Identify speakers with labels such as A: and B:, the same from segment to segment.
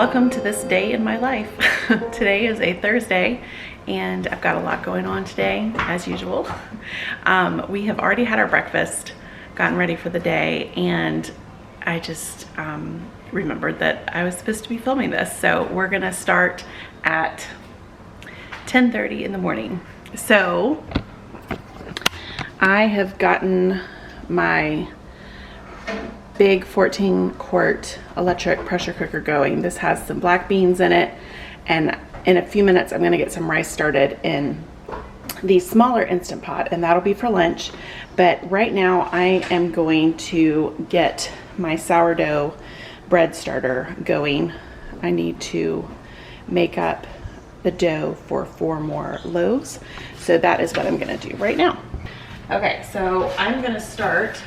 A: Welcome to this day in my life. Today is a Thursday and I've got a lot going on today as usual. We have already had our breakfast, gotten ready for the day, and I just remembered that I was supposed to be filming this. So we're gonna start at 10:30 in the morning. So I have gotten my big 14-quart electric pressure cooker going. This has some black beans in it, and in a few minutes I'm gonna get some rice started in the smaller Instant Pot, and that'll be for lunch. But right now I am going to get my sourdough bread starter going. I need to make up the dough for 4 more loaves, so that is what I'm gonna do right now. Okay, so I'm gonna start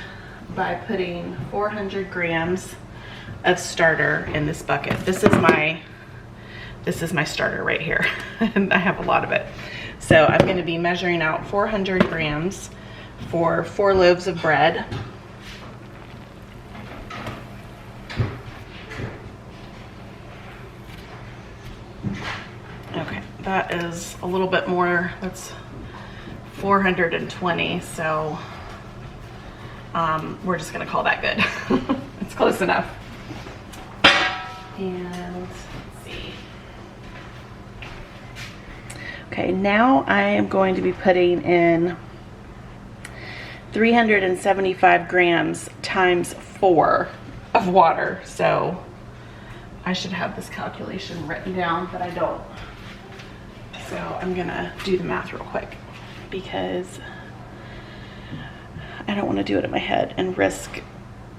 A: by putting 400 grams of starter in this bucket. This is my starter right here, and I have a lot of it. So I'm going to be measuring out 400 grams for 4 loaves of bread. Okay, that is a little bit more. That's 420, so we're just gonna call that good. It's close enough. And let's see. Okay, now I am going to be putting in 375 grams times 4 of water. So I should have this calculation written down, but I don't. So I'm gonna do the math real quick because I don't want to do it in my head and risk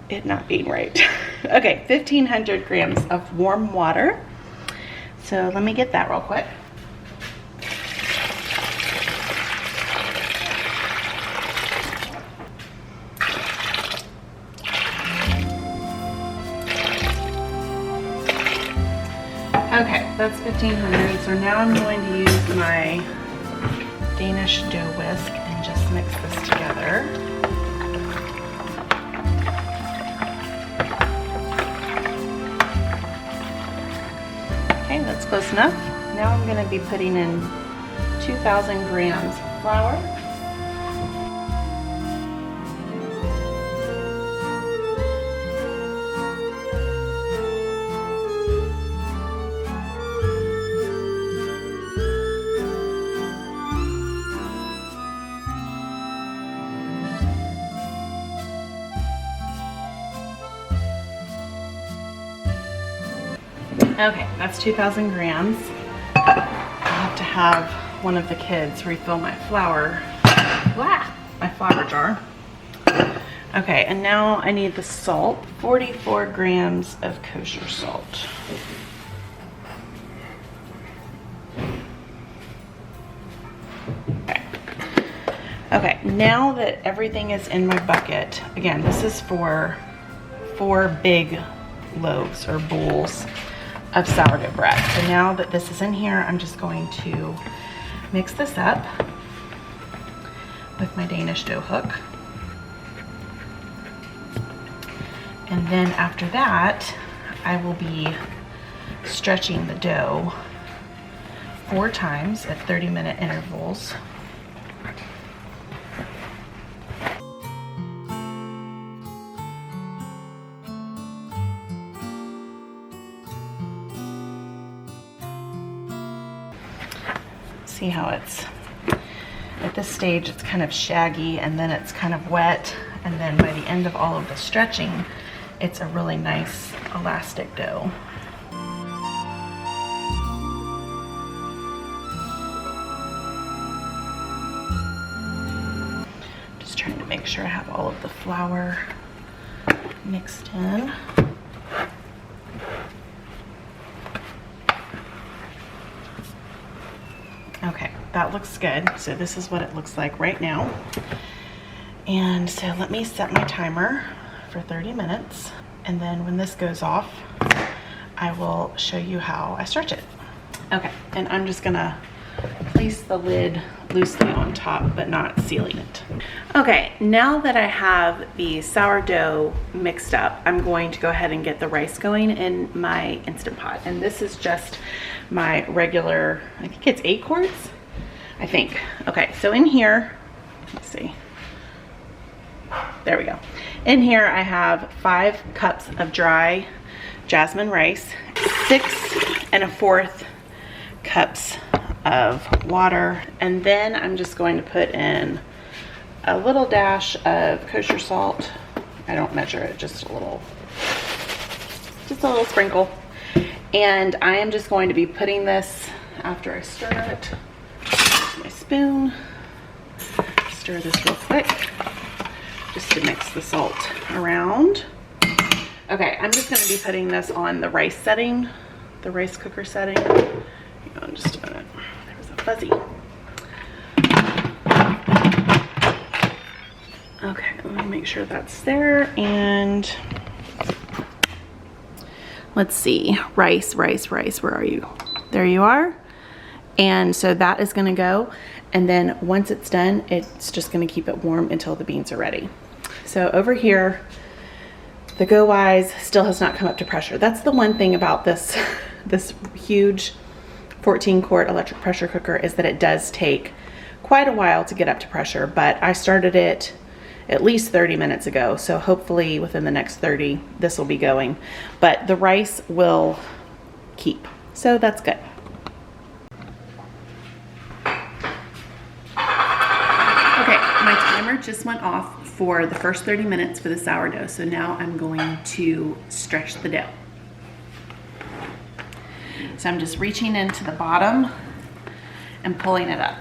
A: it not being right. Okay, 1,500 grams of warm water. So let me get that real quick. Okay, that's 1,500. So now I'm going to use my Danish dough whisk and just mix this together. Okay, that's close enough. Now I'm going to be putting in 2,000 grams of flour. Okay, that's 2,000 grams. I have to have one of the kids refill my flour, my flour jar. Okay, and now I need the salt, 44 grams of kosher salt. Okay, now that everything is in my bucket, again, this is for 4 big loaves or bowls of sourdough bread. So now that this is in here, I'm just going to mix this up with my Danish dough hook. And then after that, I will be stretching the dough 4 times at 30-minute intervals. See how it's, at this stage it's kind of shaggy, and then it's kind of wet, and then by the end of all of the stretching, it's a really nice elastic dough. Just trying to make sure I have all of the flour mixed in. Okay, that looks good. So this is what it looks like right now. And so let me set my timer for 30 minutes. And then when this goes off, I will show you how I stretch it. Okay, and I'm just gonna place place the lid loosely on top, but not sealing it. Okay, now that I have the sourdough mixed up, I'm going to go ahead and get the rice going in my Instant Pot. And this is just my regular, I think it's 8 quarts, I think. Okay, so in here, let's see. There we go. In here I have 5 cups of dry jasmine rice, 6 1/4 cups of water, and then I'm just going to put in a little dash of kosher salt. I don't measure it, just a little sprinkle. And I am just going to be putting this after I stir it. Here's my spoon. Stir this real quick just to mix the salt around. Okay, I'm just going to be putting this on the rice setting, the rice cooker setting. Hang on just a minute. There was a fuzzy. Okay, let me make sure that's there. And let's see, rice, where are you? There you are. And so that is going to go. And then once it's done, it's just going to keep it warm until the beans are ready. So over here, the Go Wise still has not come up to pressure. That's the one thing about this huge 14-quart electric pressure cooker, is that it does take quite a while to get up to pressure, but I started it at least 30 minutes ago, so hopefully within the next 30 this will be going, but the rice will keep, so that's good. Okay, my timer just went off for the first 30 minutes for the sourdough, so now I'm going to stretch the dough. So I'm just reaching into the bottom and pulling it up.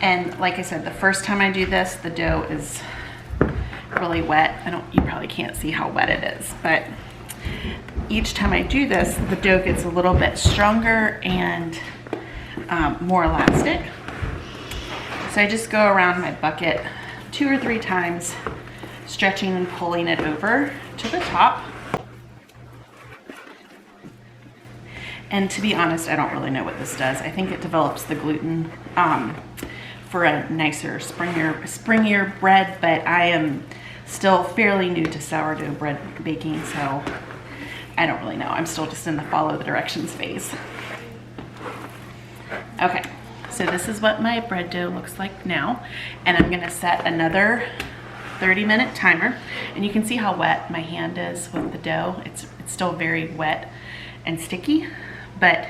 A: And like I said, the first time I do this, the dough is really wet. You probably can't see how wet it is, but each time I do this, the dough gets a little bit stronger and more elastic. So I just go around my bucket 2 or 3 times, stretching and pulling it over to the top. And to be honest, I don't really know what this does. I think it develops the gluten for a nicer, springier bread, but I am still fairly new to sourdough bread baking, so I don't really know. I'm still just in the follow the directions phase. Okay, so this is what my bread dough looks like now, and I'm gonna set another 30-minute timer, and you can see how wet my hand is with the dough. It's still very wet and sticky, but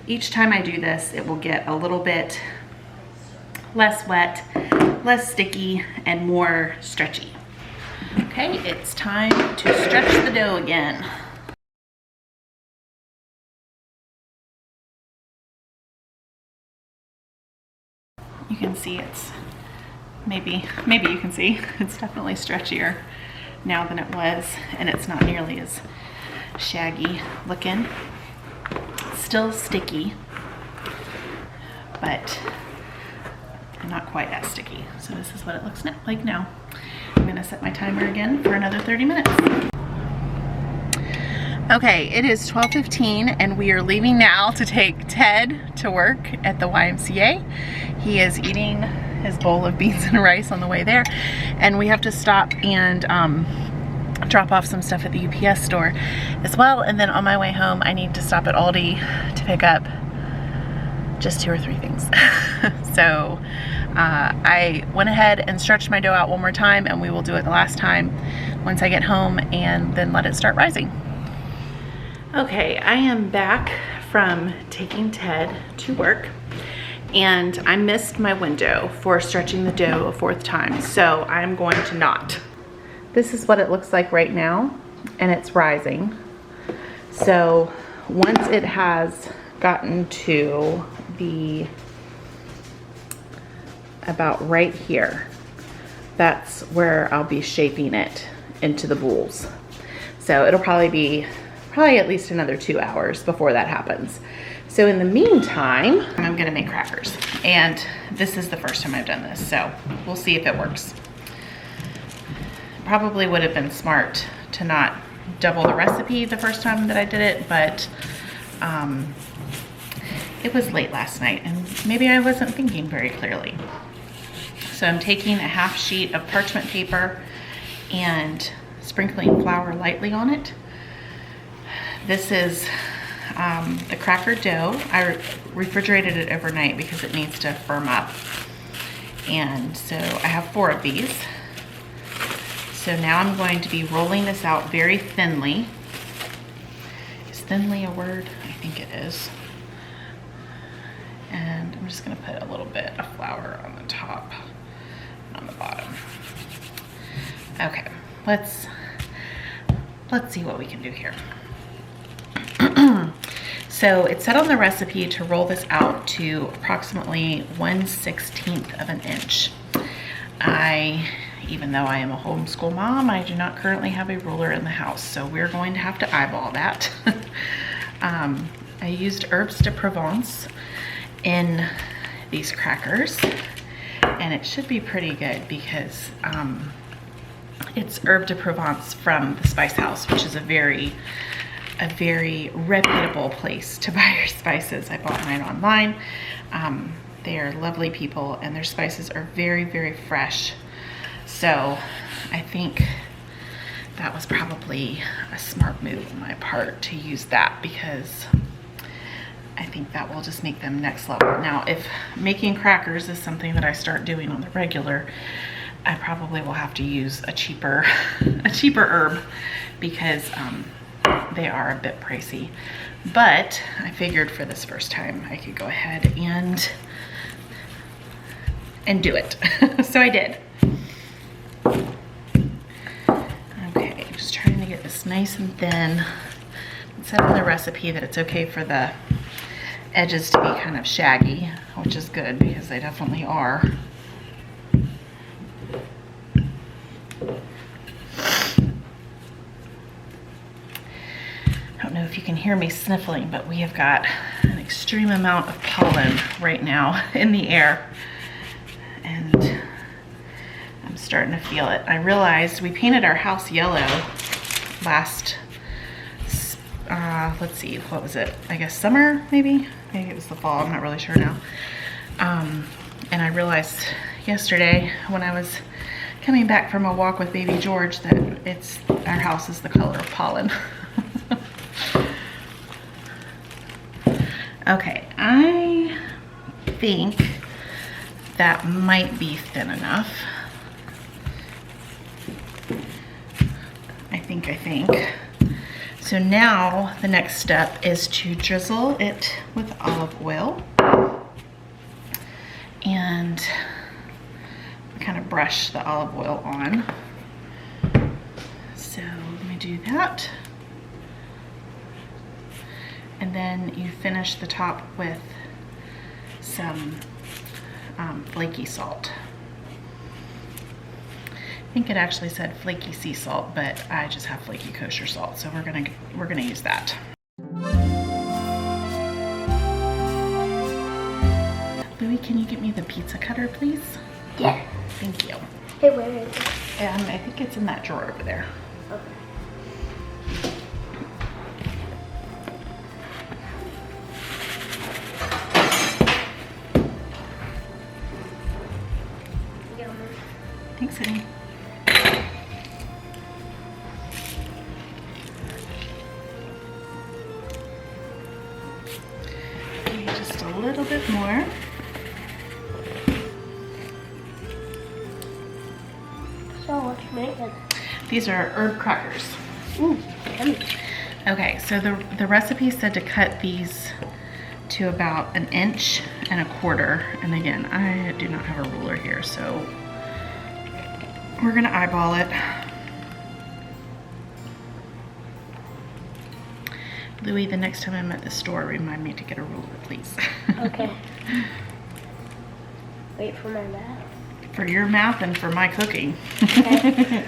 A: each time I do this, it will get a little bit less wet, less sticky, and more stretchy. Okay, it's time to stretch the dough again. You can see it's, maybe you can see, it's definitely stretchier now than it was, and it's not nearly as shaggy looking. It's still sticky, but not quite as sticky. So this is what it looks like now. I'm gonna set my timer again for another 30 minutes. Okay, it is 12:15 and we are leaving now to take Ted to work at the YMCA. He is eating his bowl of beans and rice on the way there, and we have to stop and drop off some stuff at the UPS store as well. And then on my way home, I need to stop at Aldi to pick up just 2 or 3 things. So I went ahead and stretched my dough out one more time, and we will do it the last time once I get home, and then let it start rising. Okay, I am back from taking Ted to work, and I missed my window for stretching the dough a 4th time, so I'm going to not. This is what it looks like right now, and it's rising. So once it has gotten to the about right here, that's where I'll be shaping it into the bowls. So it'll probably be at least another 2 hours before that happens. So in the meantime, I'm gonna make crackers, and this is the first time I've done this, so we'll see if it works. Probably would have been smart to not double the recipe the first time that I did it, but it was late last night and maybe I wasn't thinking very clearly. So I'm taking a half sheet of parchment paper and sprinkling flour lightly on it. This is the cracker dough. I refrigerated it overnight because it needs to firm up. And so I have 4 of these. So now I'm going to be rolling this out very thinly. Is thinly a word? I think it is. And I'm just gonna put a little bit of flour on the top and on the bottom. Okay, let's see what we can do here. So it said on the recipe to roll this out to approximately 1/16 of an inch. Even though I am a homeschool mom, I do not currently have a ruler in the house, so we're going to have to eyeball that. I used herbes de Provence in these crackers, and it should be pretty good because it's herbe de Provence from the Spice House, which is a very reputable place to buy your spices. I bought mine online. They are lovely people and their spices are very, very fresh. So I think that was probably a smart move on my part to use that, because I think that will just make them next level. Now, if making crackers is something that I start doing on the regular, I probably will have to use a cheaper herb, because they are a bit pricey. But I figured for this first time I could go ahead and do it. So I did. Okay, just trying to get this nice and thin. It said in the recipe that it's okay for the edges to be kind of shaggy, which is good because they definitely are. I don't know if you can hear me sniffling, but we have got an extreme amount of pollen right now in the air, and I'm starting to feel it. I realized we painted our house yellow last, let's see, what was it? I guess summer, maybe? Maybe it was the fall, I'm not really sure now. And I realized yesterday when I was coming back from a walk with baby George that our house is the color of pollen. Okay, I think that might be thin enough. I think. So now the next step is to drizzle it with olive oil and kind of brush the olive oil on. So let me do that. And then you finish the top with some flaky salt. I think it actually said flaky sea salt, but I just have flaky kosher salt, so we're gonna use that. Louie, can you get me the pizza cutter, please?
B: Yeah.
A: Thank you.
B: Hey, where is it?
A: I think it's in that drawer over there.
B: Okay.
A: Thanks, honey. Maybe just a little bit more.
B: So what you making?
A: These are herb crackers.
B: Ooh, yummy.
A: Okay, so the recipe said to cut these to about 1.25 inches. And again, I do not have a ruler here, so we're gonna eyeball it. Louie, the next time I'm at the store, remind me to get a ruler, please.
B: Okay. Wait for my math.
A: For your math and for my cooking.
B: Okay.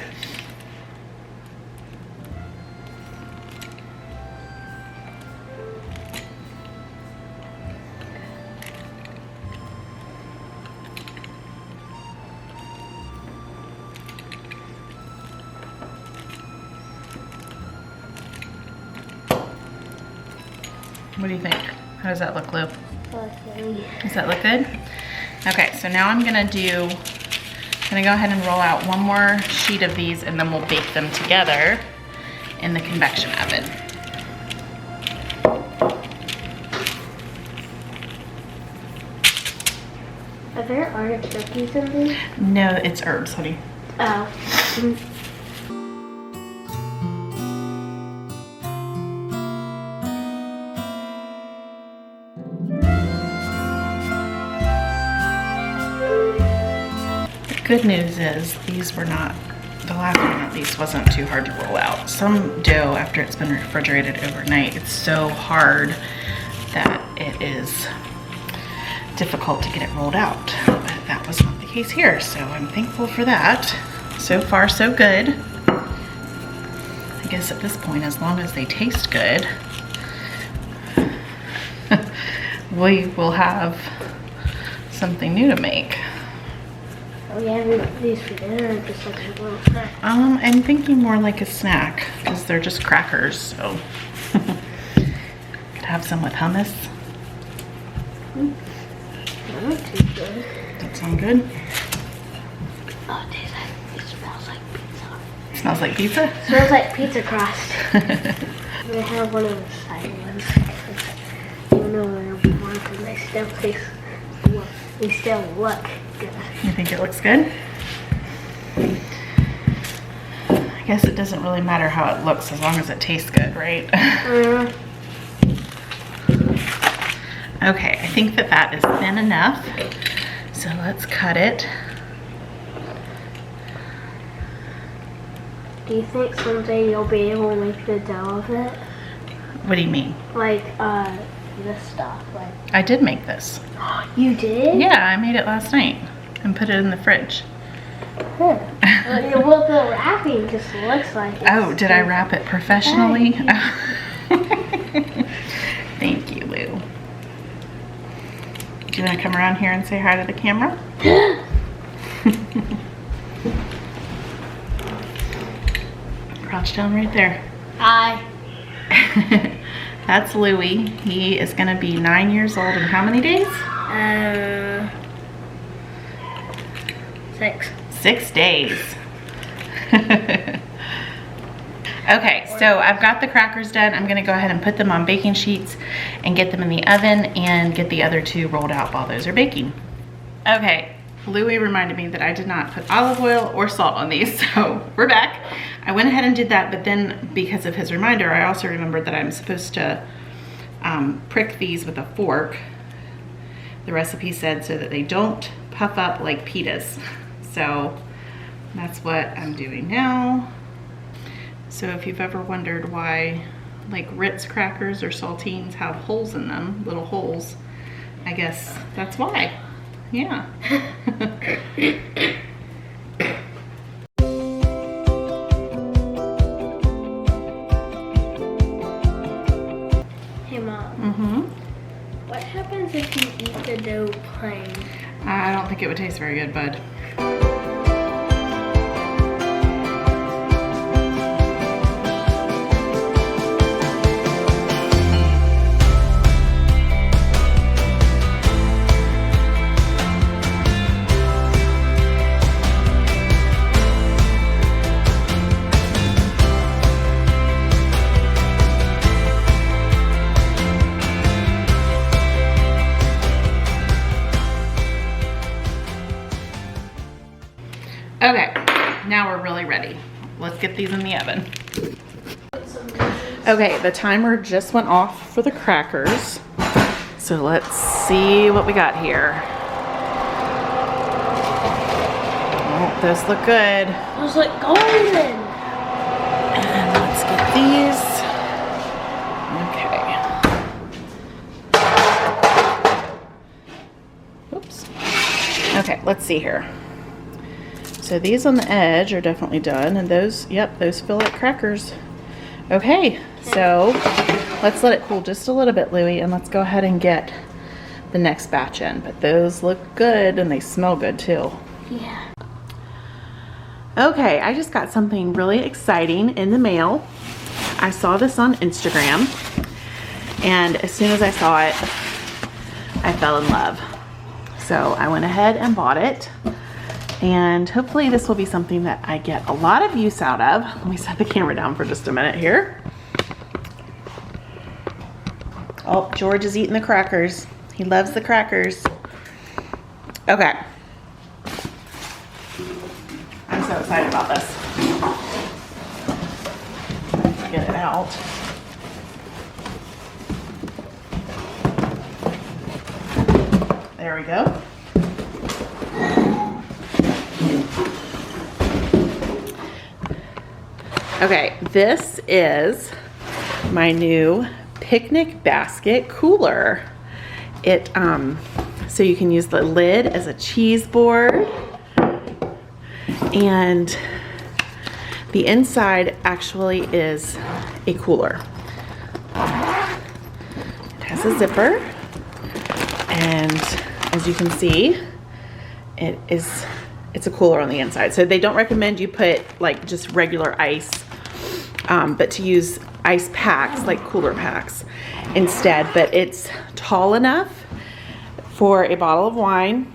A: What do you think? How does that look, Lou? Does that look good? Okay, so now I'm gonna go ahead and roll out one more sheet of these and then we'll bake them together in the convection oven.
B: Are there artichokes in these?
A: No, it's herbs, honey.
B: Oh.
A: Good news is these were not, the last one at least wasn't too hard to roll out. Some dough, after it's been refrigerated overnight, it's so hard that it is difficult to get it rolled out. But that was not the case here, so I'm thankful for that. So far, so good. I guess at this point, as long as they taste good, we will have something new to make.
B: Are we having these for dinner or just like a little snack?
A: I'm thinking more like a snack because they're just crackers, so could have some with hummus.
B: That looks too good.
A: That sound good?
B: Oh, it tastes like, it smells like pizza.
A: It smells like pizza?
B: It smells like pizza crust. They have one of the side ones. Even though they're broken, they still taste. They still look good.
A: You think it looks good? I guess it doesn't really matter how it looks as long as it tastes good, right? Okay, I think that is thin enough. So let's cut it.
B: Do you think someday you'll be able to make the dough of it?
A: What do you mean?
B: Like, this stuff. Like.
A: I did make this.
B: You did?
A: Yeah, I made it last night and put it in the fridge.
B: Huh. Well, the wrapping just looks like it.
A: Oh, did I wrap it professionally? Thank you, Lou. Do you want to come around here and say hi to the camera? Crouch down right there.
B: Hi.
A: That's Louie. He is going to be 9 years old in how many days?
B: 6.
A: 6 days. Okay, so I've got the crackers done. I'm gonna go ahead and put them on baking sheets and get them in the oven and get the other two rolled out while those are baking. Okay, Louie reminded me that I did not put olive oil or salt on these, so we're back. I went ahead and did that, but then because of his reminder, I also remembered that I'm supposed to prick these with a fork. The recipe said so that they don't puff up like pitas. So that's what I'm doing now. So if you've ever wondered why like Ritz crackers or saltines have holes in them, little holes, I guess that's why. Yeah.
B: Hey Mom.
A: Mm-hmm.
B: What happens if you eat the dough plain?
A: I don't think it would taste very good, bud. Okay, now we're really ready. Let's get these in the oven. Okay, the timer just went off for the crackers. So let's see what we got here. Oh, those look good.
B: Those look golden.
A: And let's get these. Okay. Oops. Okay, let's see here. So these on the edge are definitely done, and those, yep, those feel like crackers. Okay, so let's let it cool just a little bit, Louie, and let's go ahead and get the next batch in. But those look good, and they smell good too.
B: Yeah.
A: Okay, I just got something really exciting in the mail. I saw this on Instagram, and as soon as I saw it, I fell in love. So I went ahead and bought it. And hopefully this will be something that I get a lot of use out of. Let me set the camera down for just a minute here. Oh, George is eating the crackers. He loves the crackers. Okay. I'm so excited about this. Get it out. There we go. Okay, this is my new picnic basket cooler. It so you can use the lid as a cheese board, and the inside actually is a cooler. It has a zipper, and as you can see, it's a cooler on the inside. So they don't recommend you put like just regular ice, but to use ice packs, like cooler packs instead. But it's tall enough for a bottle of wine,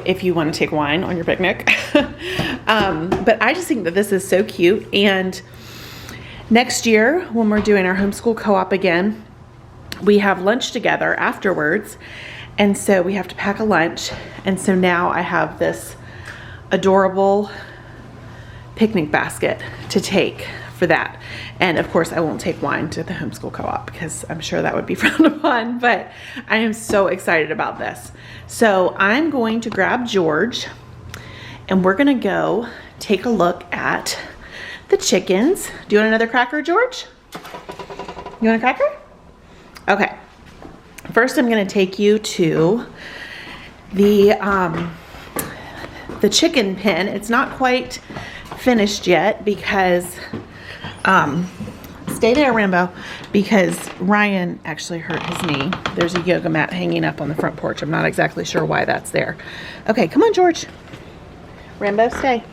A: if you want to take wine on your picnic. But I just think that this is so cute. And next year, when we're doing our homeschool co-op again, we have lunch together afterwards. And so we have to pack a lunch. And so now I have this adorable picnic basket to take for that. And of course I won't take wine to the homeschool co-op because I'm sure that would be frowned upon, but I am so excited about this. So I'm going to grab George and we're gonna go take a look at the chickens. Do you want another cracker, George? You want a cracker? Okay. First I'm gonna take you to the chicken pen. It's not quite finished yet because stay there, Rambo, because Ryan actually hurt his knee. There's a yoga mat hanging up on the front porch. I'm not exactly sure why that's there. Okay, come on, George. Rambo, stay.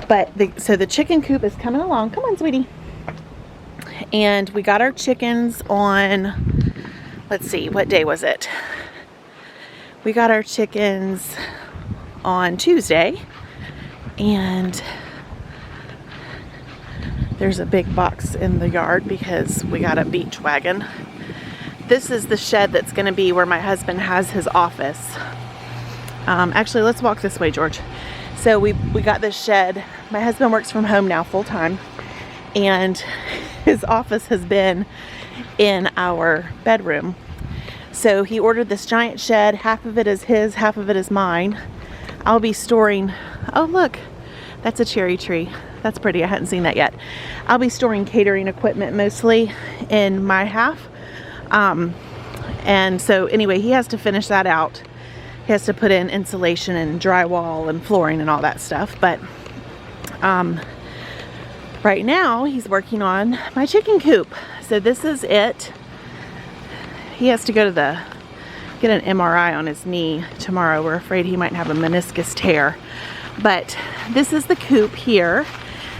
A: But so the chicken coop is coming along. Come on, sweetie. And we got our chickens on, let's see, what day was it? We got our chickens on Tuesday, and there's a big box in the yard because we got a beach wagon. This is the shed that's going to be where my husband has his office. Actually, let's walk this way, George. So we got this shed. My husband works from home now full time, and his office has been in our bedroom. So he ordered this giant shed. Half of it is his, half of it is mine. I'll be storing, oh look, that's a cherry tree. That's pretty, I hadn't seen that yet. I'll be storing catering equipment mostly in my half. And so anyway, he has to finish that out. He has to put in insulation and drywall and flooring and all that stuff. But right now he's working on my chicken coop. So this is it. He has to go to get an MRI on his knee tomorrow. We're afraid he might have a meniscus tear. But this is the coop here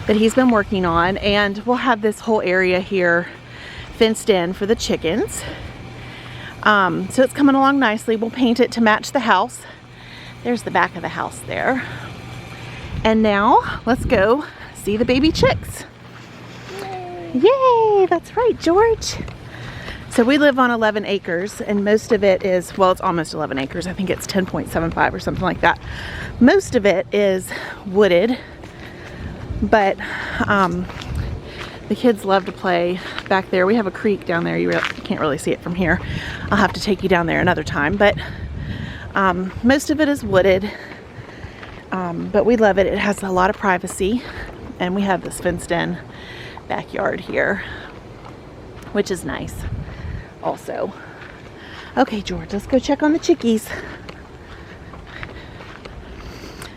A: that he's been working on, and we'll have this whole area here fenced in for the chickens. So it's coming along nicely. We'll paint it to match the house. There's the back of the house there. And now let's go see the baby chicks. Yay, that's right, George. So we live on 11 acres, and most of it is, well, it's almost 11 acres. I think it's 10.75 or something like that. Most of it is wooded, but the kids love to play back there. We have a creek down there. You can't really see it from here. I'll have to take you down there another time, but most of it is wooded, but we love it. It has a lot of privacy, and we have this fenced in backyard here, which is nice also. Okay, George, let's go check on the chickies.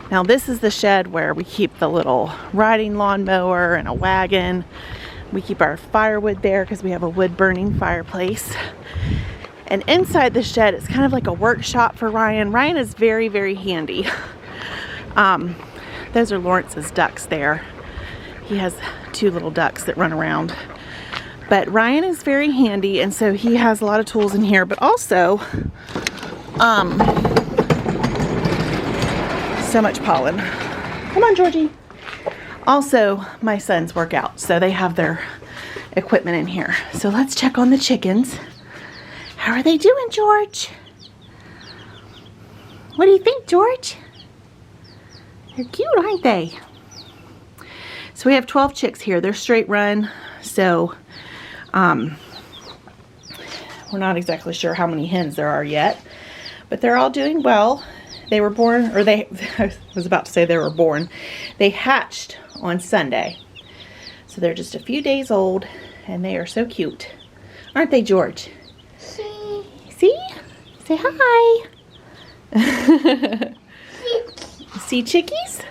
A: Now this is the shed where we keep the little riding lawnmower and a wagon. We keep our firewood there because we have a wood burning fireplace. And inside the shed, it's kind of like a workshop for Ryan. Ryan is very, very handy. Those are Lawrence's ducks there. He has two little ducks that run around. But Ryan is very handy, and so he has a lot of tools in here, but also so much pollen. Come on, Georgie. Also, my sons work out, so they have their equipment in here. So let's check on the chickens. How are they doing, George? What do you think, George? They're cute, aren't they? So we have 12 chicks here. They're straight run, so we're not exactly sure how many hens there are yet, but they're all doing well. They were born, or I was about to say they were born. They hatched on Sunday. So they're just a few days old, and they are so cute. Aren't they, George?
B: See?
A: See? Say hi. See chickies?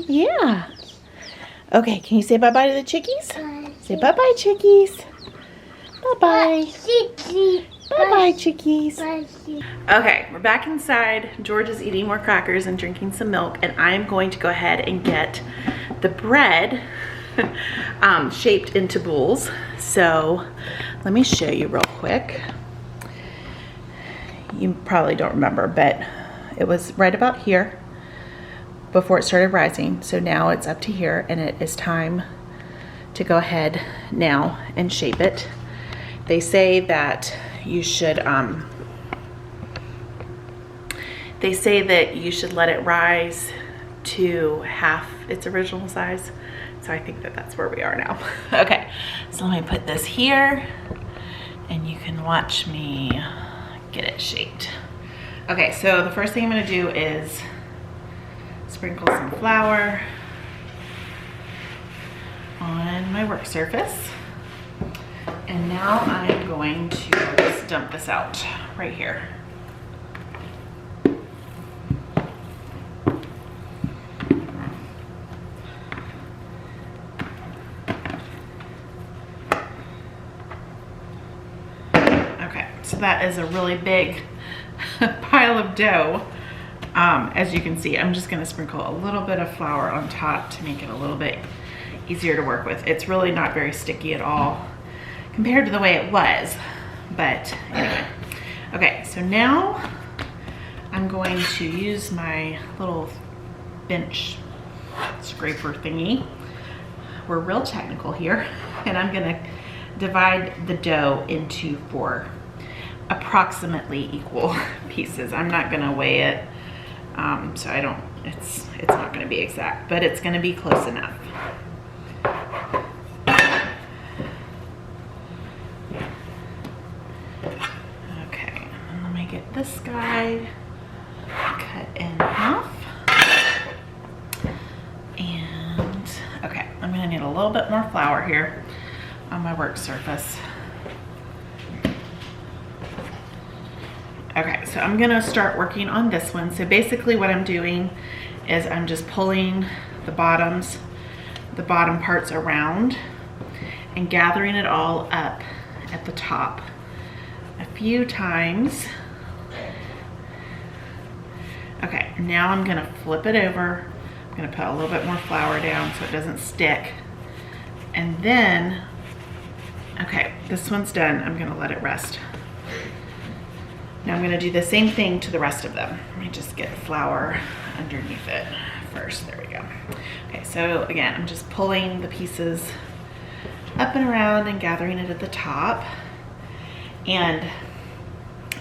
A: Yeah. Okay, can you say bye-bye to the chickies? Say bye-bye, chickies. Bye-bye. Bye-bye, chickies. Okay, we're back inside. George is eating more crackers and drinking some milk, and I am going to go ahead and get the bread shaped into bowls. So let me show you real quick. You probably don't remember, but it was right about here before it started rising. So now it's up to here, and it is time to go ahead now and shape it. They say that you should let it rise to half its original size. So I think that that's where we are now. Okay, so let me put this here, and you can watch me get it shaped. Okay, so the first thing I'm gonna do is sprinkle some flour on my work surface. And now I'm going to just dump this out right here. Okay, so that is a really big pile of dough. As you can see, I'm just gonna sprinkle a little bit of flour on top to make it a little bit easier to work with. It's really not very sticky at all compared to the way it was, but anyway. Okay, so now I'm going to use my little bench scraper thingy. We're real technical here, and I'm gonna divide the dough into 4 approximately equal pieces. I'm not gonna weigh it, so I don't, it's not gonna be exact, but it's gonna be close enough. Okay, and let me get this guy cut in half. And okay, I'm gonna need a little bit more flour here on my work surface. Okay, so I'm gonna start working on this one. So basically what I'm doing is I'm just pulling the bottom parts around and gathering it all up at the top a few times. Okay, now I'm gonna flip it over. I'm gonna put a little bit more flour down so it doesn't stick. And then, okay, this one's done. I'm gonna let it rest. Now I'm gonna do the same thing to the rest of them. Let me just get flour underneath it first. There we go. Okay, so again, I'm just pulling the pieces up and around and gathering it at the top. And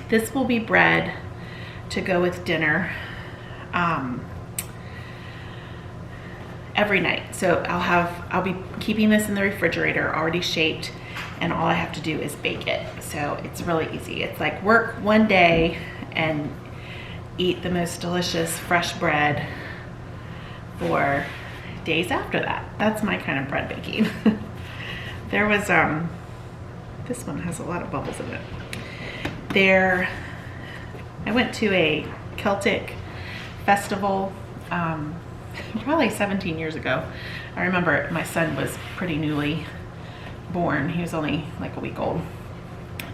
A: this will be bread to go with dinner every night. So I'll be keeping this in the refrigerator already shaped, and all I have to do is bake it. So it's really easy. It's like work one day and eat the most delicious fresh bread for days after that. That's my kind of bread baking. There was, this one has a lot of bubbles in it. I went to a Celtic festival probably 17 years ago. I remember my son was pretty newly born. He was only like a week old.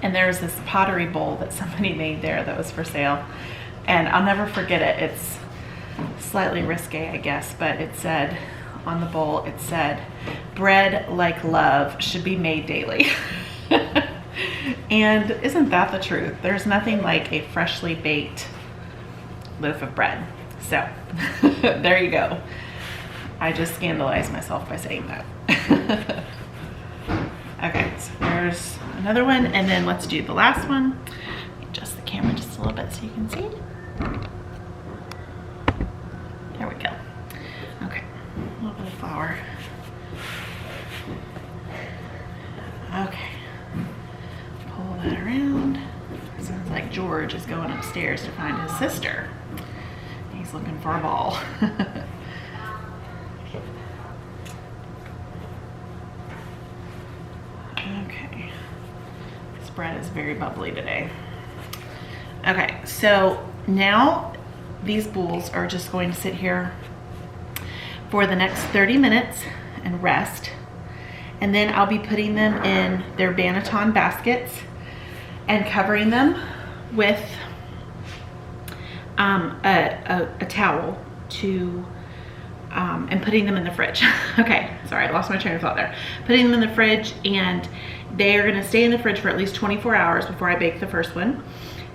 A: And there was this pottery bowl that somebody made there that was for sale. And I'll never forget it. It's slightly risque, I guess, but it said, on the bowl, it said, bread like love should be made daily. And isn't that the truth? There's nothing like a freshly baked loaf of bread. So there you go. I just scandalized myself by saying that. Okay, so there's another one, and then let's do the last one. Adjust the camera just a little bit so you can see. There we go. Okay, a little bit of flour. Okay, pull that around. Sounds like George is going upstairs to find his sister. He's looking for a ball. Okay, this bread is very bubbly today. Okay, so now these bowls are just going to sit here for the next 30 minutes and rest. And then I'll be putting them in their Banneton baskets and covering them with a towel to and putting them in the fridge. Okay, sorry, I lost my train of thought there. Putting them in the fridge, and they are gonna stay in the fridge for at least 24 hours before I bake the first one.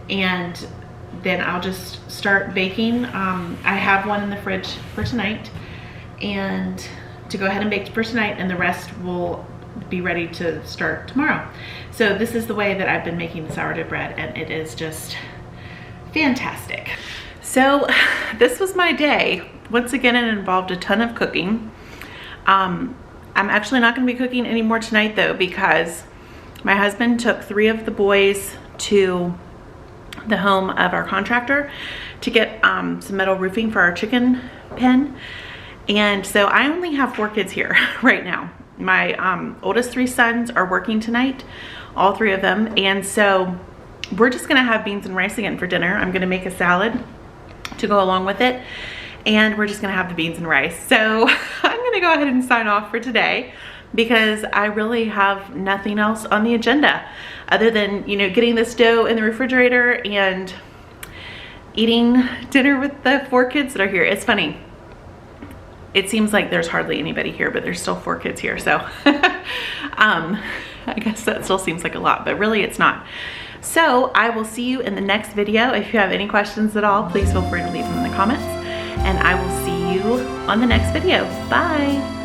A: And then I'll just start baking. I have one in the fridge for tonight, and to go ahead and bake for tonight, and the rest will be ready to start tomorrow. So this is the way that I've been making the sourdough bread, and it is just fantastic. So this was my day. Once again, it involved a ton of cooking. I'm actually not gonna be cooking anymore tonight though, because my husband took 3 of the boys to the home of our contractor to get some metal roofing for our chicken pen. And so I only have 4 kids here right now. My oldest 3 sons are working tonight, all 3 of them. And so we're just gonna have beans and rice again for dinner. I'm gonna make a salad to go along with it, and we're just gonna have the beans and rice. So I'm gonna go ahead and sign off for today, because I really have nothing else on the agenda other than, you know, getting this dough in the refrigerator and eating dinner with the 4 kids that are here. It's funny. It seems like there's hardly anybody here, but there's still 4 kids here. So I guess that still seems like a lot, but really it's not. So I will see you in the next video. If you have any questions at all, please feel free to leave them in the comments, and I will see you on the next video. Bye.